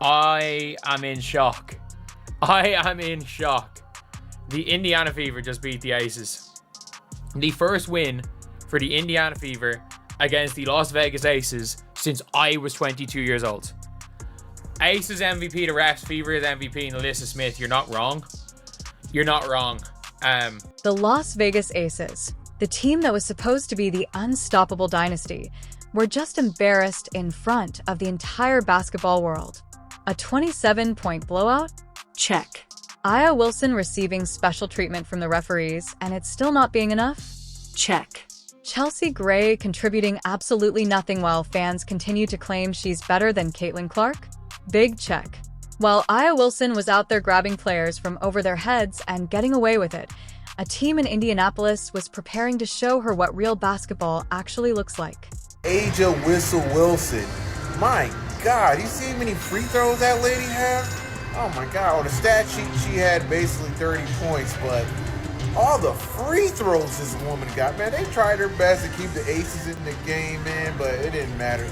I am in shock. I am in shock. The Indiana Fever just beat the Aces. The first win for the Indiana Fever against the Las Vegas Aces since I was 22 years old. Aces MVP to refs, Fever's MVP and Alyssa Smith. You're not wrong. You're not wrong. The Las Vegas Aces, the team that was supposed to be the unstoppable dynasty, were just embarrassed in front of the entire basketball world. A 27-point blowout? Check. Aya Wilson receiving special treatment from the referees, and it's still not being enough? Check. Chelsea Gray contributing absolutely nothing while fans continue to claim she's better than Caitlin Clark? Big check. While Aya Wilson was out there grabbing players from over their heads and getting away with it, a team in Indianapolis was preparing to show her what real basketball actually looks like. Aja Whistle Wilson. My God, you see how many free throws that lady had? Oh my God, on the stat sheet she had basically 30 points, but all the free throws this woman got, man, they tried their best to keep the Aces in the game, man, but it didn't matter.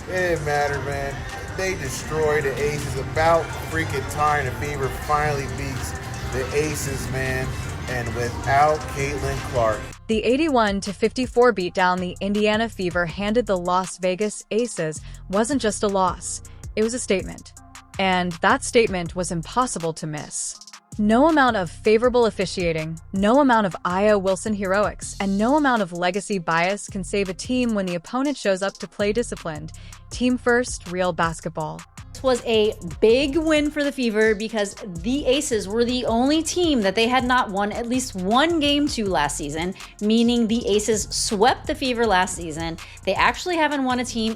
It didn't matter, man. They destroyed the Aces. About freaking time the Fever finally beats the Aces, man, and without Caitlin Clark. The 81-54 beatdown the Indiana Fever handed the Las Vegas Aces wasn't just a loss, it was a statement. And that statement was impossible to miss. No amount of favorable officiating, no amount of Aya Wilson heroics, and no amount of legacy bias can save a team when the opponent shows up to play disciplined. Team first, real basketball. This was a big win for the Fever because the Aces were the only team that they had not won at least one game to last season, meaning the Aces swept the Fever last season. They actually haven't won a game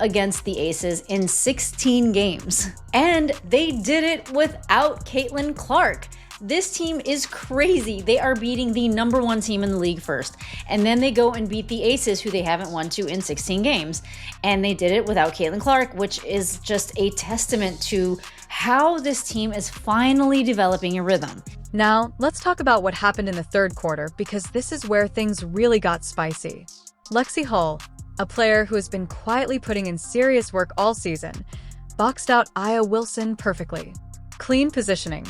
against the Aces in 16 games. And they did it without Caitlin Clark. This team is crazy. They are beating the #1 team in the league first. And then they go and beat the Aces, who they haven't won to in 16 games. And they did it without Caitlin Clark, which is just a testament to how this team is finally developing a rhythm. Now, let's talk about what happened in the third quarter, because this is where things really got spicy. Lexi Hull, a player who has been quietly putting in serious work all season, boxed out Aya Wilson perfectly. Clean positioning.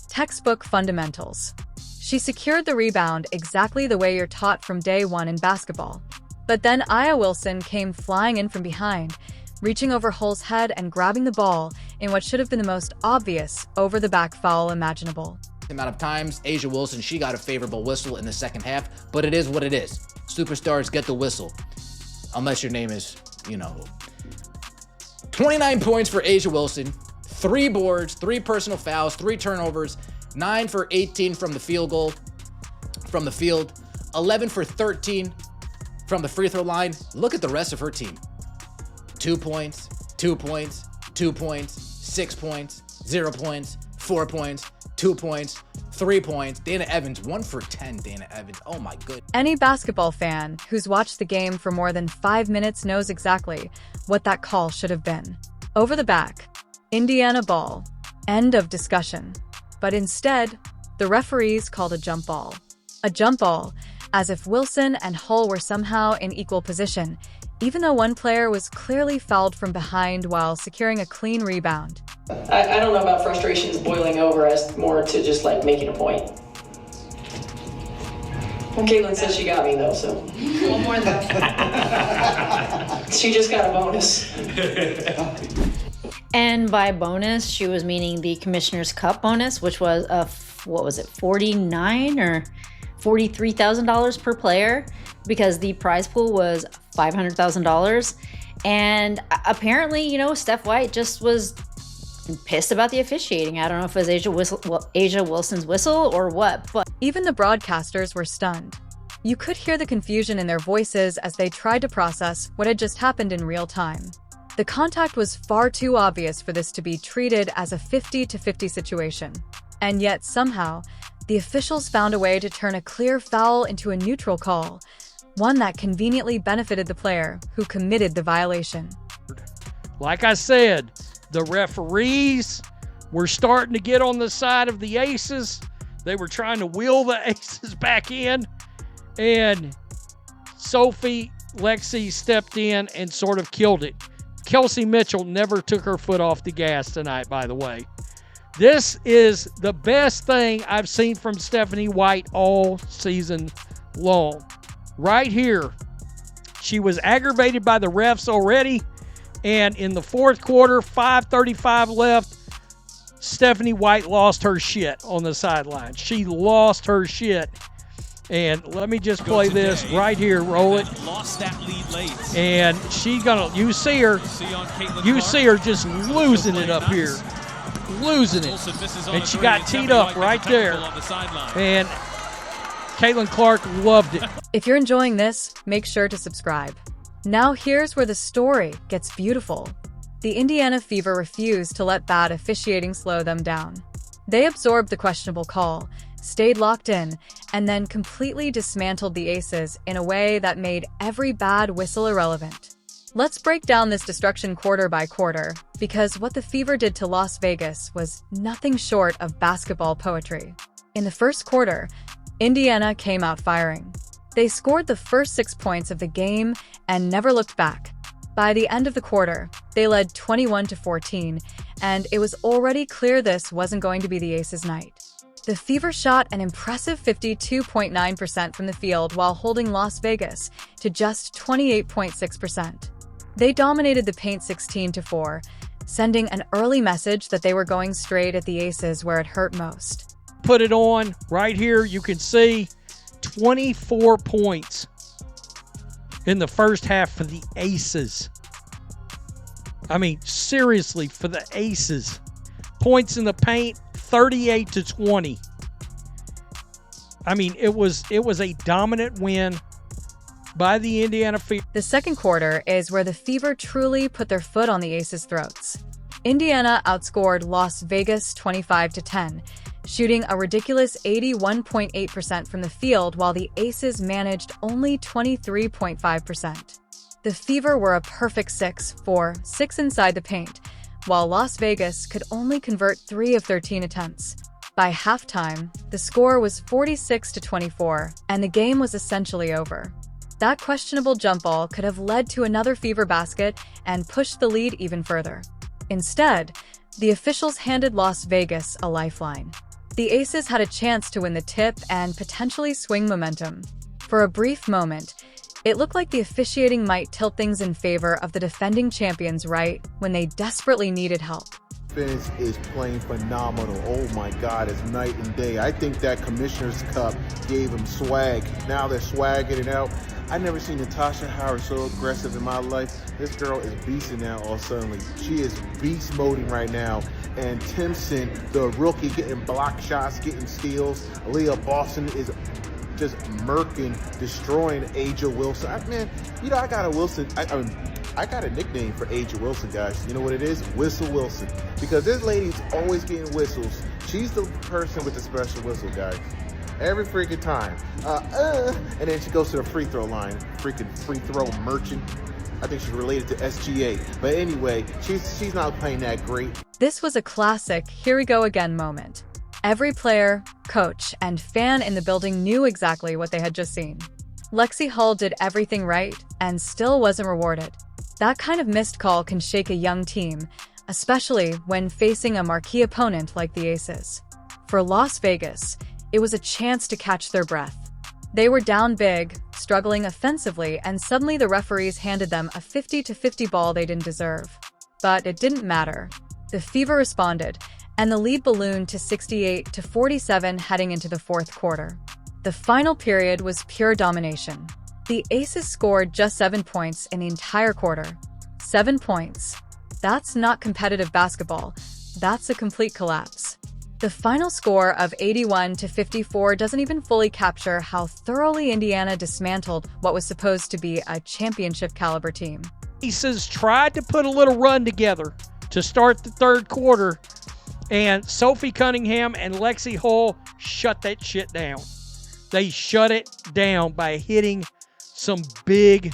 Textbook fundamentals. She secured the rebound exactly the way you're taught from day one in basketball. But then Aya Wilson came flying in from behind, reaching over Hull's head and grabbing the ball in what should have been the most obvious over-the-back foul imaginable. Amount of times, Aja Wilson, she got a favorable whistle in the second half, but it is what it is. Superstars get the whistle. Unless your name is, 29 points for Aja Wilson. 3 boards, 3 personal fouls, 3 turnovers, 9 for 18 from the field, 11 for 13 from the free throw line. Look at the rest of her team. 2 points, 2 points, 2 points, 6 points, 0 points, 4 points, 2 points, 3 points. Dana Evans, 1 for 10, Dana Evans. Oh my goodness. Any basketball fan who's watched the game for more than 5 minutes knows exactly what that call should have been. Over the back. Indiana ball. End of discussion. But instead, the referees called a jump ball. A jump ball, as if Wilson and Hull were somehow in equal position, even though one player was clearly fouled from behind while securing a clean rebound. I don't know about frustrations boiling over as more to just like making a point. Well, Caitlin says she got me though, so. One more than that. She just got a bonus. And by bonus, she was meaning the Commissioner's Cup bonus, which was $49 or $43,000 per player, because the prize pool was $500,000. And apparently, Steph White just was pissed about the officiating. I don't know if it was Aja Wilson's whistle or what, but even the broadcasters were stunned. You could hear the confusion in their voices as they tried to process what had just happened in real time. The contact was far too obvious for this to be treated as a 50-50 situation. And yet, somehow, the officials found a way to turn a clear foul into a neutral call, one that conveniently benefited the player who committed the violation. Like I said, the referees were starting to get on the side of the Aces. They were trying to wheel the Aces back in, and Lexi stepped in and sort of killed it. Kelsey Mitchell never took her foot off the gas tonight, by the way. This is the best thing I've seen from Stephanie White all season long. Right here, she was aggravated by the refs already, and in the fourth quarter, 5:35 left, Stephanie White lost her shit on the sideline. She lost her shit. And let me just play this right here. Roll it. Lost that lead late. And she's gonna. You see her just losing it up here, losing it. And she got teed up right there. And Caitlin Clark loved it. If you're enjoying this, make sure to subscribe. Now here's where the story gets beautiful. The Indiana Fever refused to let bad officiating slow them down. They absorbed the questionable call, stayed locked in, and then completely dismantled the Aces in a way that made every bad whistle irrelevant. Let's break down this destruction quarter by quarter, because what the Fever did to Las Vegas was nothing short of basketball poetry. In the first quarter, Indiana came out firing. They scored the first 6 points of the game and never looked back. By the end of the quarter, they led 21-14, and it was already clear this wasn't going to be the Aces' night. The Fever shot an impressive 52.9% from the field while holding Las Vegas to just 28.6%. They dominated the paint 16-4, sending an early message that they were going straight at the Aces where it hurt most. Put it on right here. You can see 24 points in the first half for the Aces. I mean, seriously, for the Aces. Points in the paint, 38-20. I mean, it was a dominant win by the Indiana Fever. The second quarter is where the Fever truly put their foot on the Aces' throats. Indiana outscored Las Vegas 25-10, shooting a ridiculous 81.8% from the field while the Aces managed only 23.5%. The Fever were a perfect 6 for 6 inside the paint, while Las Vegas could only convert 3 of 13 attempts. By halftime, the score was 46-24, and the game was essentially over. That questionable jump ball could have led to another Fever basket and pushed the lead even further. Instead, the officials handed Las Vegas a lifeline. The Aces had a chance to win the tip and potentially swing momentum. For a brief moment, it looked like the officiating might tilt things in favor of the defending champions right when they desperately needed help. Defense is playing phenomenal. Oh my God, it's night and day. I think that Commissioner's Cup gave them swag. Now they're swagging it out. I never seen Natasha Howard so aggressive in my life. This girl is beasting now all suddenly. She is beast moding right now. And Timpson, the rookie, getting block shots, getting steals. Leah Boston is just murking, destroying Aja Wilson. I got a Wilson. I got a nickname for Aja Wilson, guys. You know what it is? Whistle Wilson. Because this lady's always getting whistles. She's the person with the special whistle, guys. Every freaking time. And then she goes to the free throw line. Freaking free throw merchant. I think she's related to SGA. But anyway, she's not playing that great. This was a classic here we go again moment. Every player, coach, and fan in the building knew exactly what they had just seen. Lexi Hull did everything right and still wasn't rewarded. That kind of missed call can shake a young team, especially when facing a marquee opponent like the Aces. For Las Vegas, it was a chance to catch their breath. They were down big, struggling offensively, and suddenly the referees handed them a 50-50 ball they didn't deserve. But it didn't matter. The Fever responded, and the lead ballooned to 68-47 heading into the fourth quarter. The final period was pure domination. The Aces scored just 7 points in the entire quarter. 7 points. That's not competitive basketball. That's a complete collapse. The final score of 81-54 doesn't even fully capture how thoroughly Indiana dismantled what was supposed to be a championship-caliber team. Aces tried to put a little run together to start the third quarter, and Sophie Cunningham and Lexi Hull shut that shit down. They shut it down by hitting some big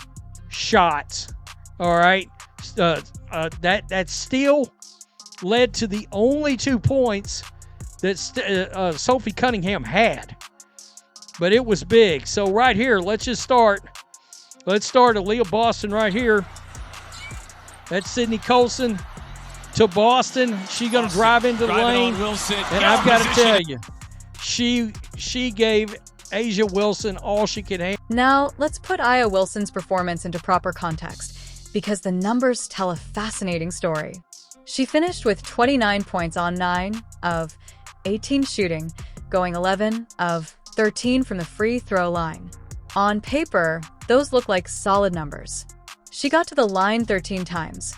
shots. All right, that steal led to the only 2 points that Sophie Cunningham had, but it was big. So right here, let's start Aaliyah Boston right here. That's Sydney Colson to Boston. She going to drive into the lane. And I've got to tell you, she gave Asia Wilson all she could handle. Now, let's put Aya Wilson's performance into proper context, because the numbers tell a fascinating story. She finished with 29 points on 9 of 18 shooting, going 11 of 13 from the free throw line. On paper, those look like solid numbers. She got to the line 13 times,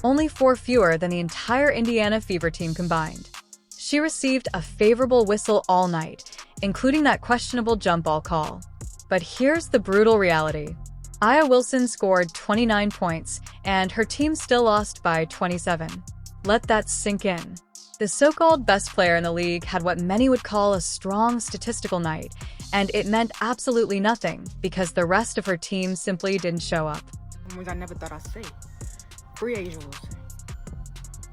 only 4 fewer than the entire Indiana Fever team combined. She received a favorable whistle all night, including that questionable jump ball call. But here's the brutal reality. Aya Wilson scored 29 points, and her team still lost by 27. Let that sink in. The so-called best player in the league had what many would call a strong statistical night, and it meant absolutely nothing because the rest of her team simply didn't show up. I never thought I'd say. Free Asia Wilson.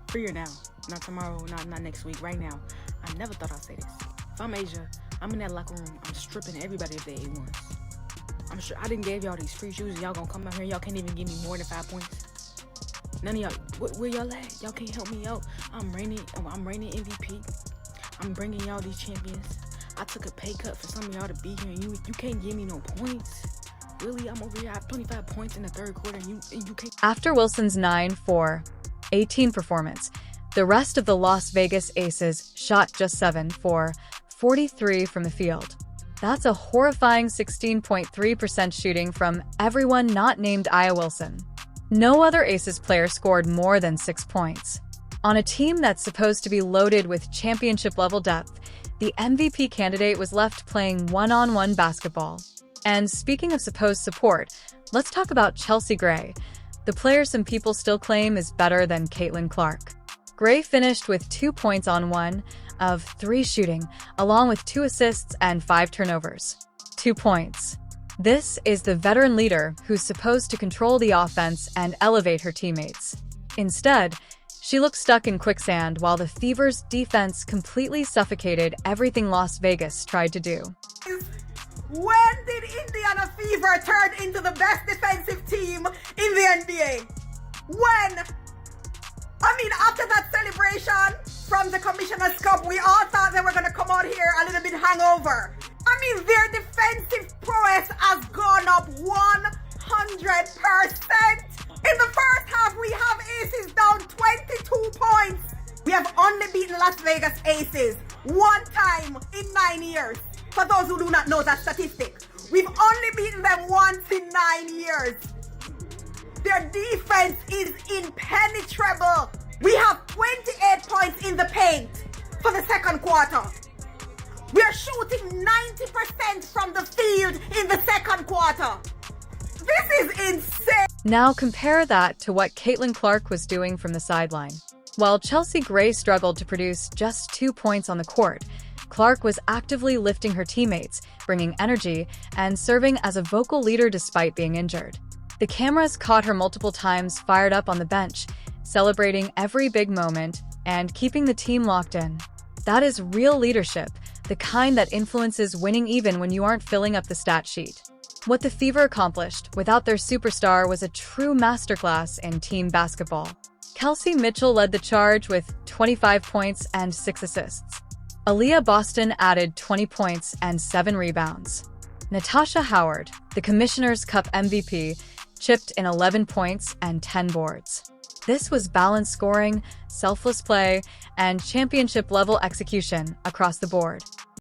Free her now. Not tomorrow, not next week, right now. I never thought I'd say this. If I'm Asia, I'm in that locker room, I'm stripping everybody if they A1s. I'm sure I didn't give y'all these free shoes and y'all gonna come out here and y'all can't even give me more than 5 points. None of y'all, where y'all at? Y'all can't help me out. I'm reigning MVP. I'm bringing y'all these champions. I took a pay cut for some of y'all to be here and you can't give me no points. Really, I'm over here, I have 25 points in the third quarter and you can't. After Wilson's 9-for-18 performance, the rest of the Las Vegas Aces shot just 7 for 43 from the field. That's a horrifying 16.3% shooting from everyone not named Aya Wilson. No other Aces player scored more than 6 points. On a team that's supposed to be loaded with championship-level depth, the MVP candidate was left playing one-on-one basketball. And speaking of supposed support, let's talk about Chelsea Gray, the player some people still claim is better than Caitlin Clark. Gray finished with 2 points on 1 of 3 shooting, along with 2 assists and 5 turnovers. 2 points. This is the veteran leader who's supposed to control the offense and elevate her teammates. Instead, she looked stuck in quicksand while the Fever's defense completely suffocated everything Las Vegas tried to do. When did Indiana Fever turn into the best defensive team in the NBA? When? I mean, after that celebration from the Commissioner's Cup, we all thought they were going to come out here a little bit hungover. I mean, their defensive prowess has gone up 100%. In the first half, we have Aces down 22 points. We have only beaten Las Vegas Aces 1 time in 9 years. For those who do not know that statistic, we've only beaten them once in 9 years. Their defense is impenetrable. We have 28 points in the paint for the second quarter. We are shooting 90% from the field in the second quarter. This is insane. Now compare that to what Caitlin Clark was doing from the sideline. While Chelsea Gray struggled to produce just 2 points on the court, Clark was actively lifting her teammates, bringing energy, and serving as a vocal leader despite being injured. The cameras caught her multiple times fired up on the bench, celebrating every big moment and keeping the team locked in. That is real leadership, the kind that influences winning even when you aren't filling up the stat sheet. What the Fever accomplished without their superstar was a true masterclass in team basketball. Kelsey Mitchell led the charge with 25 points and 6 assists. Aaliyah Boston added 20 points and 7 rebounds. Natasha Howard, the Commissioner's Cup MVP, chipped in 11 points and 10 boards. This was balanced scoring, selfless play, and championship-level execution across the board.